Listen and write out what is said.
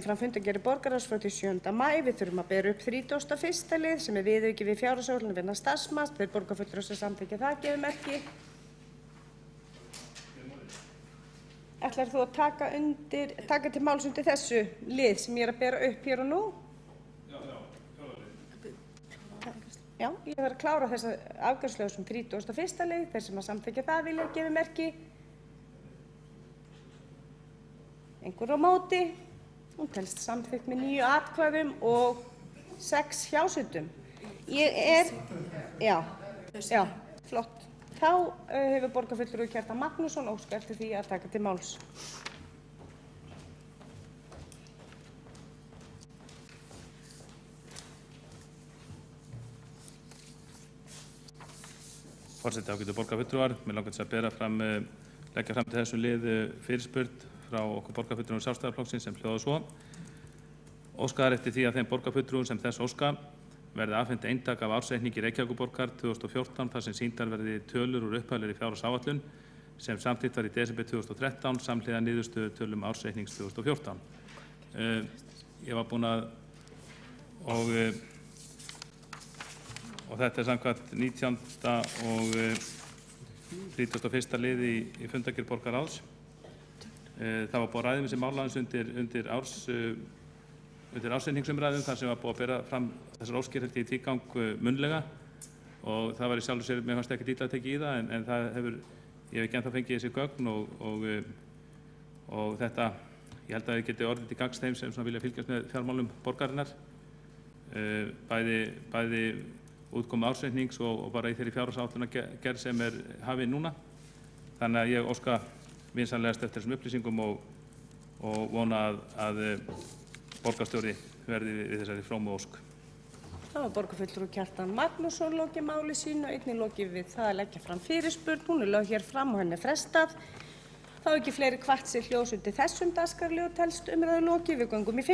fram fundargerð borgarráðs frá því 7. maí. Við þurfum að bera upp 31. lið sem er viðauki við fjárhagsáætlun vegna starfsmanns. Þeir borgarfulltrúar sem samþykkja það gefa merki. Ætlar þú að taka til máls undir þessu lið sem ég er að bera upp hér og nú? Já, ég þarf að klára þessa afgreiðslu sem 31. lið. Þeir sem að samþykkja það vilja gefa merki. Einhver á móti. Hún telst samþykkt með 9 atkvæðum og 6 hjásundum. Já, flott. Þá hefur borgarfulltrúi Kjartan Magnússon óskað eftir því að taka til máls. Forseti, ágætu borgarfulltrúar, mig langar til að leggja fram til þessu lið fyrirspurn frá okkur borgarfulltrúum Sjálfstæðisflokksins sem hljóðar svo. Óskað er eftir því að þeim borgarfulltrúum sem þess óska verði afhent eintak af ársreikningi Reykjavíkurborgar 2014 þar sem sýndar verði tölur úr upphaflegri fjárhagsáætlun sem samþykkt var í desember 2013 samhliða niðurstöðu tölum ársreiknings 2014. Ég var búinn að og þetta er samkvæmt 19. og 31. lið í fundargerð borgarráðs. Það var búið að ræða þessi mál aðeins undir ársreikningsumræðum þar sem var búið að bera fram þessar óskir í tvígang munnlega og það var í sjálfu sér, mér fannst ekki illa að tekið í það en ég hef ekki ennþá fengið þessi gögn og þetta, ég held að ég geti orðið til gagns þeim sem vilja fylgjast með fjármálum borgarinnar, bæði útkomu ársreiknings og bara í þeirri fjárhagsáætlunargerð sem er hafin núna. Þannig að ég óska vinsamlegast eftir þessum upplýsingum og vona að borgarstjóri verði við þessari frómu ósk. Það var borgarfulltrúi Kjartan Magnússon lokið máli sínu og einnig lokið við það að leggja fram fyrirspurn. Hún er lögð hér fram og henni frestað. Þá ekki fleiri hvart sér hljóðs undir þessum dagskrárliði og telst umræðu lokið. Við göngum í